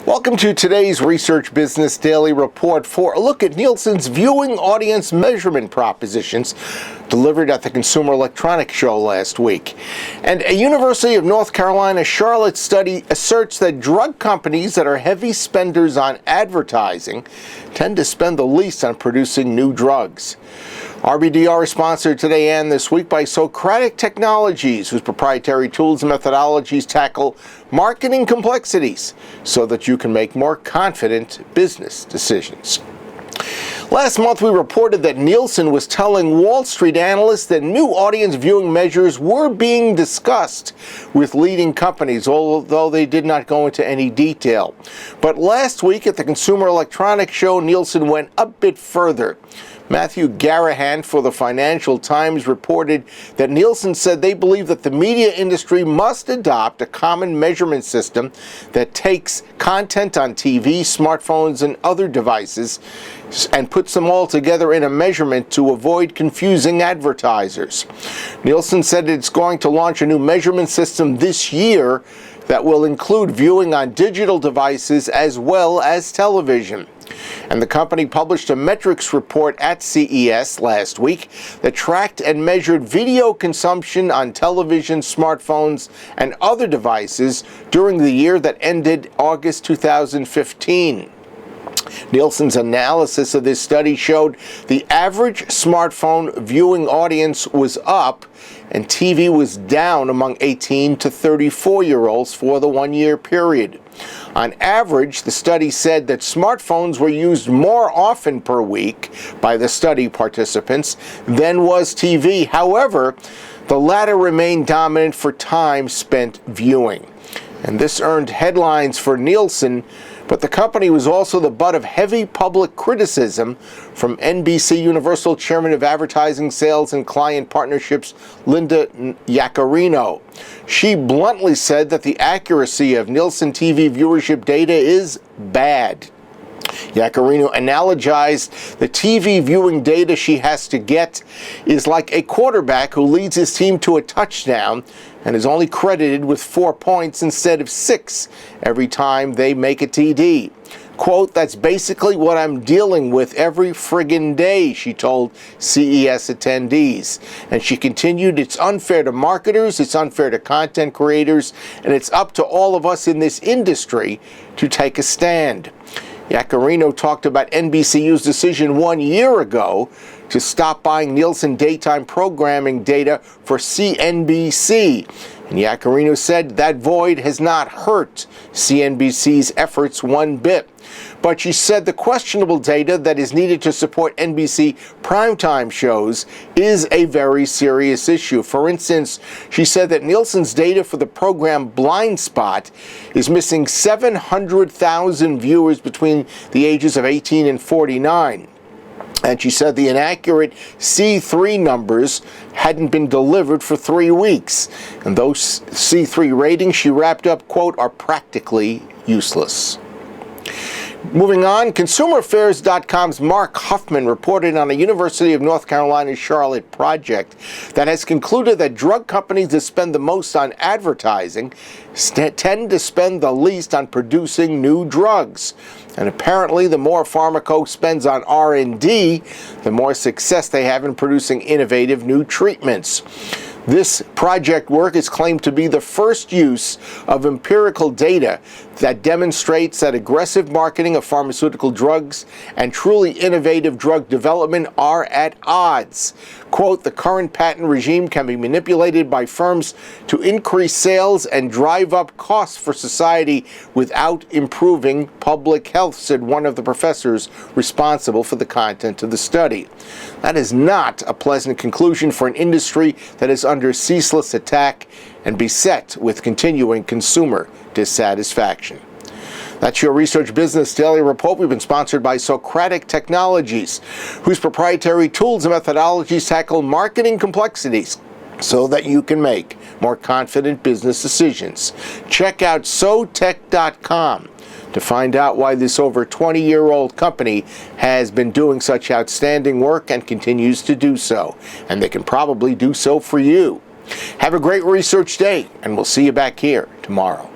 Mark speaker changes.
Speaker 1: Welcome to today's Research Business Daily Report for a look at Nielsen's viewing audience measurement propositions delivered at the Consumer Electronics Show last week. And a University of North Carolina Charlotte study asserts that drug companies that are heavy spenders on advertising tend to spend the least on producing new drugs. RBDR is sponsored today and this week by Socratic Technologies, whose proprietary tools and methodologies tackle marketing complexities so that you can make more confident business decisions. Last month, we reported that Nielsen was telling Wall Street analysts that new audience viewing measures were being discussed with leading companies, although they did not go into any detail. But last week at the Consumer Electronics Show, Nielsen went a bit further. Matthew Garahan for the Financial Times reported that Nielsen said they believe that the media industry must adopt a common measurement system that takes content on TV, smartphones, and other devices and puts them all together in a measurement to avoid confusing advertisers. Nielsen said it's going to launch a new measurement system this year that will include viewing on digital devices as well as television. And the company published a metrics report at CES last week that tracked and measured video consumption on television, smartphones, and other devices during the year that ended August 2015. Nielsen's analysis of this study showed the average smartphone viewing audience was up and TV was down among 18 to 34-year-olds for the one-year period. On average, the study said that smartphones were used more often per week by the study participants than was TV. However, the latter remained dominant for time spent viewing. And this earned headlines for Nielsen, but the company was also the butt of heavy public criticism from NBC Universal Chairman of Advertising Sales and Client Partnerships, Linda Yaccarino. She bluntly said that the accuracy of Nielsen TV viewership data is bad. Yaccarino analogized the TV viewing data she has to get is like a quarterback who leads his team to a touchdown and is only credited with 4 points instead of 6 every time they make a TD. Quote, "That's basically what I'm dealing with every friggin' day," she told CES attendees. And she continued, "It's unfair to marketers, it's unfair to content creators, and it's up to all of us in this industry to take a stand." Yaccarino talked about NBCU's decision 1 year ago to stop buying Nielsen daytime programming data for CNBC. And Yaccarino said that void has not hurt CNBC's efforts one bit. But she said the questionable data that is needed to support NBC primetime shows is a very serious issue. For instance, she said that Nielsen's data for the program Blind Spot is missing 700,000 viewers between the ages of 18 and 49. And she said the inaccurate C3 numbers hadn't been delivered for 3 weeks. And those C3 ratings, she wrapped up, quote, "are practically useless." Moving on, ConsumerAffairs.com's Mark Huffman reported on a University of North Carolina Charlotte project that has concluded that drug companies that spend the most on advertising tend to spend the least on producing new drugs. And apparently, the more Pharmaco spends on R&D, the more success they have in producing innovative new treatments. This project work is claimed to be the first use of empirical data that demonstrates that aggressive marketing of pharmaceutical drugs and truly innovative drug development are at odds. Quote, "The current patent regime can be manipulated by firms to increase sales and drive up costs for society without improving public health," said one of the professors responsible for the content of the study. That is not a pleasant conclusion for an industry that is under ceaseless attack and beset with continuing consumer dissatisfaction. That's your Research Business Daily Report. We've been sponsored by Socratic Technologies, whose proprietary tools and methodologies tackle marketing complexities so that you can make more confident business decisions. Check out Sotech.com to find out why this over 20-year-old company has been doing such outstanding work and continues to do so. And they can probably do so for you. Have a great research day, and we'll see you back here tomorrow.